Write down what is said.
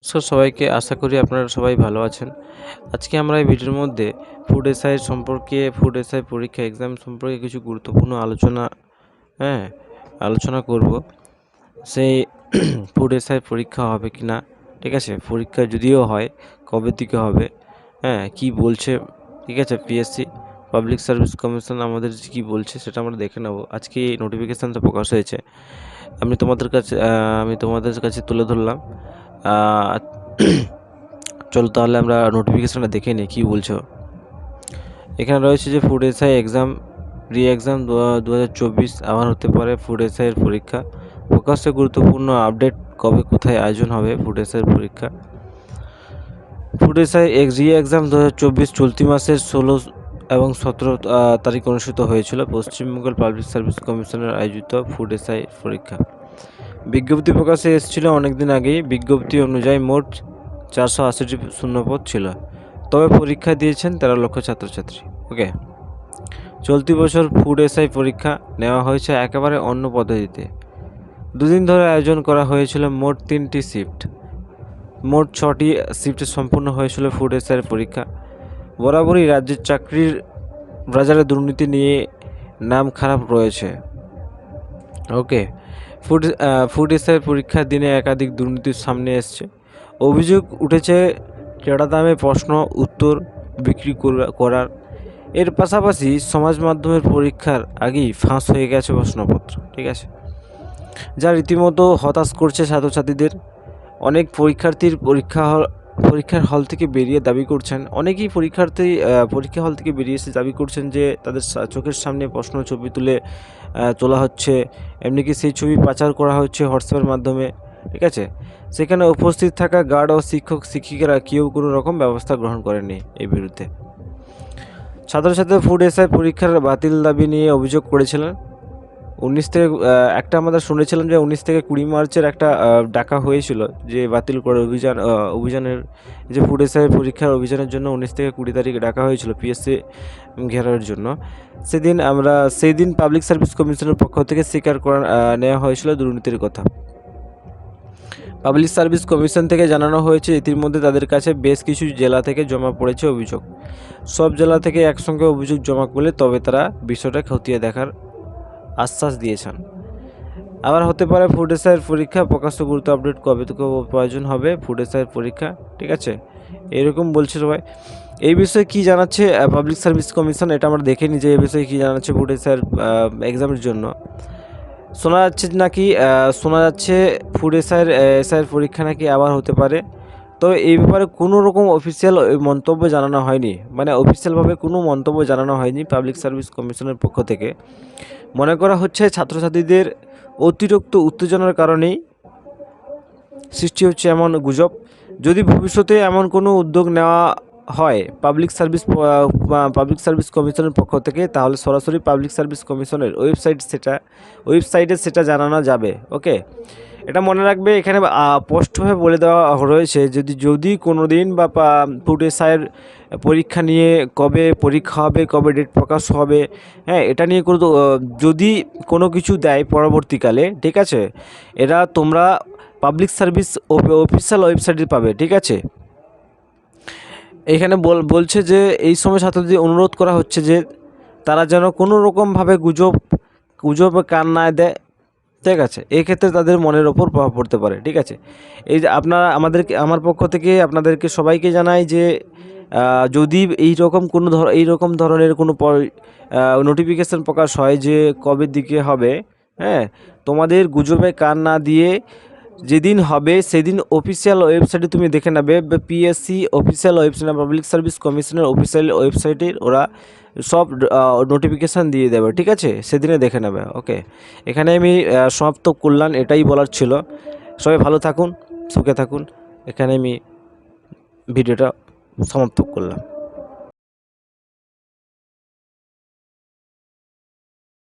সবাইকে আশা করি আপনারা সবাই ভালো আছেন। আজকে আমরা এই ভিডিওর মধ্যে ফুড এসআই পরীক্ষা এক্সাম সম্পর্কে কিছু গুরুত্বপূর্ণ আলোচনা করব। সেই ফুড এসআই পরীক্ষা হবে কি না, ঠিক আছে? পরীক্ষা যদিও হয় কবে থেকে হবে, কি বলছে, ঠিক আছে? পিএসসি পাবলিক সার্ভিস কমিশন আমাদের কি বলছে সেটা আমরা দেখে নেব। আজকে এই নোটিফিকেশানটা প্রকাশ হয়েছে, আমি তোমাদের কাছে তুলে ধরলাম। চলো তাহলে আমরা নোটিফিকেশানটা দেখে নিই কী বলছো। এখানে রয়েছে যে ফুড এসআই এক্সাম এক্সাম 2024 আবার হতে পারে ফুড এসআইয়ের পরীক্ষা। প্রকাশ্যে গুরুত্বপূর্ণ আপডেট, কবে কোথায় আয়োজন হবে ফুড এসআইয়ের পরীক্ষা। ফুড এসআই এক্সাম 2024 চলতি মাসের 16 এবং 17 তারিখ অনুষ্ঠিত হয়েছিল পশ্চিমবঙ্গের পাবলিক সার্ভিস কমিশনের আয়োজিত ফুড এসআই পরীক্ষা। বিজ্ঞপ্তি প্রকাশে এসেছিল অনেকদিন আগেই। বিজ্ঞপ্তি অনুযায়ী মোট 480টি শূন্যপদ ছিল, তবে পরীক্ষা দিয়েছেন 13 লক্ষ ছাত্রছাত্রী। ওকে, চলতি বছর ফুড এসআই পরীক্ষা নেওয়া হয়েছে একেবারে অন্য পদ্ধতিতে। দুদিন ধরে আয়োজন করা হয়েছিল মোট 3টি শিফট। মোট 6টি শিফটে সম্পূর্ণ হয়েছিল ফুড এসআইয়ের পরীক্ষা। বরাবরই রাজ্যের চাকরির বাজারে দুর্নীতি নিয়ে নাম খারাপ রয়েছে। ওকে, ফুড এসআইয়ের পরীক্ষার দিনে একাধিক দুর্নীতির সামনে এসছে। অভিযোগ উঠেছে চড়া দামে প্রশ্ন উত্তর বিক্রি করার। এর পাশাপাশি সমাজ মাধ্যমের পরীক্ষার আগেই ফাঁস হয়ে গেছে প্রশ্নপত্র, ঠিক আছে, যা রীতিমতো হতাশ করছে ছাত্রছাত্রীদের। অনেক পরীক্ষার্থীর পরীক্ষার হল থেকে বেরিয়ে দাবি করছেন, অনেকেই পরীক্ষা হল থেকে বেরিয়ে এসে দাবি করছেন যে তাদের চোখের সামনে প্রশ্ন ছবি তোলা হচ্ছে, এমনকি সেই ছবি পাচার করা হচ্ছে হোয়াটসঅ্যাপের মাধ্যমে, ঠিক আছে। সেখানে উপস্থিত থাকা গার্ড ও শিক্ষক শিক্ষিকারা কেউ কোনো রকম ব্যবস্থা গ্রহণ করেনি এই বিরুদ্ধে। ছাত্রছাত্রীরা ফুড এসআই পরীক্ষার বাতিল দাবি নিয়ে অভিযোগ করেছিলেন। 19 থেকে আমরা শুনেছিলাম যে 19 থেকে 20 মার্চের একটা ডাকা হয়েছিল যে বাতিল করে অভিযানের যে ফুড এসআই পরীক্ষার অভিযানের জন্য 19 থেকে 20 তারিখ ডাকা হয়েছিল পিএসসি ঘেরাওয়ের জন্য। সেই দিন পাবলিক সার্ভিস কমিশনের পক্ষ থেকে স্বীকার নেওয়া হয়েছিল দুর্নীতির কথা। পাবলিক সার্ভিস কমিশন থেকে জানানো হয়েছে ইতিমধ্যে তাদের কাছে বেশ কিছু জেলা থেকে জমা পড়েছে অভিযোগ। সব জেলা থেকে একসঙ্গে অভিযোগ জমা করলে তবে তারা বিষয়টা খতিয়ে দেখার আশ্বাস দিয়েছেন। আবার হতে পারে ফুড এসআইয়ের পরীক্ষা। প্রকাশ্য গুরুত্ব আপডেট, কবে থেকে প্রয়োজন হবে ফুড এসআইয়ের পরীক্ষা, ঠিক আছে, এরকম বলছে সবাই। এই বিষয়ে কী জানাচ্ছে পাবলিক সার্ভিস কমিশন, এটা আমরা দেখে নিই যে এই বিষয়ে কী জানাচ্ছে ফুড এসআইয়ের এক্সামের জন্য। শোনা যাচ্ছে ফুড এসআইয়ের পরীক্ষা নাকি আবার হতে পারে, তবে এই ব্যাপারে কোনো রকম অফিসিয়াল মন্তব্য জানানো হয়নি, মানে অফিসিয়ালভাবে কোনো মন্তব্য জানানো হয়নি পাবলিক সার্ভিস কমিশনের পক্ষ থেকে। মনে করা হচ্ছে ছাত্রছাত্রীদের অতিরিক্ত উত্তেজনার কারণেই সৃষ্টি হচ্ছে এমন গুজব। যদি ভবিষ্যতে এমন কোনো উদ্যোগ নেওয়া হয় পাবলিক সার্ভিস কমিশনের পক্ষ থেকে, তাহলে সরাসরি পাবলিক সার্ভিস কমিশনের ওয়েবসাইটে সেটা জানানো যাবে। ওকে, এটা মনে রাখবে, এখানে স্পষ্টভাবে বলে দেওয়া রয়েছে যদি কোনো দিন বা ফুড এসআইয়ের পরীক্ষা নিয়ে কবে পরীক্ষা হবে, কবে ডেট প্রকাশ হবে, এটা নিয়ে যদি কোনো কিছু দেয় পরবর্তীকালে, ঠিক আছে, এরা তোমরা পাবলিক সার্ভিস অফিসিয়াল ওয়েবসাইটে পাবে, ঠিক আছে। এখানে বলছে যে এই সময় ছাত্রদের অনুরোধ করা হচ্ছে যে তারা যেন কোনো রকমভাবে গুজব কান না দেয়, ঠিক আছে। এই ক্ষেত্রে তাদের মনের ওপর প্রভাব পড়তে পারে, ঠিক আছে। এই যে আমার পক্ষ থেকে আপনাদেরকে সবাইকে জানাই যে যদি এইরকম ধরনের কোনো নোটিফিকেশান প্রকাশ হয় যে কবে দিকে হবে, তোমাদের গুজবে কান না দিয়ে যেদিন হবে সেদিন অফিসিয়াল ওয়েবসাইটে তুমি দেখে নেবে। PSC official website, public service কমিশনের অফিসিয়াল ওয়েবসাইটে ওরা সব নোটিফিকেশান দিয়ে দেবে, ঠিক আছে, সেদিনে দেখে নেবে। ওকে, এখানে আমি সমাপ্ত করলাম, এটাই বলার ছিল। সবাই ভালো থাকুন, সুখে থাকুন, এখানে আমি ভিডিওটা সমাপ্ত করলাম।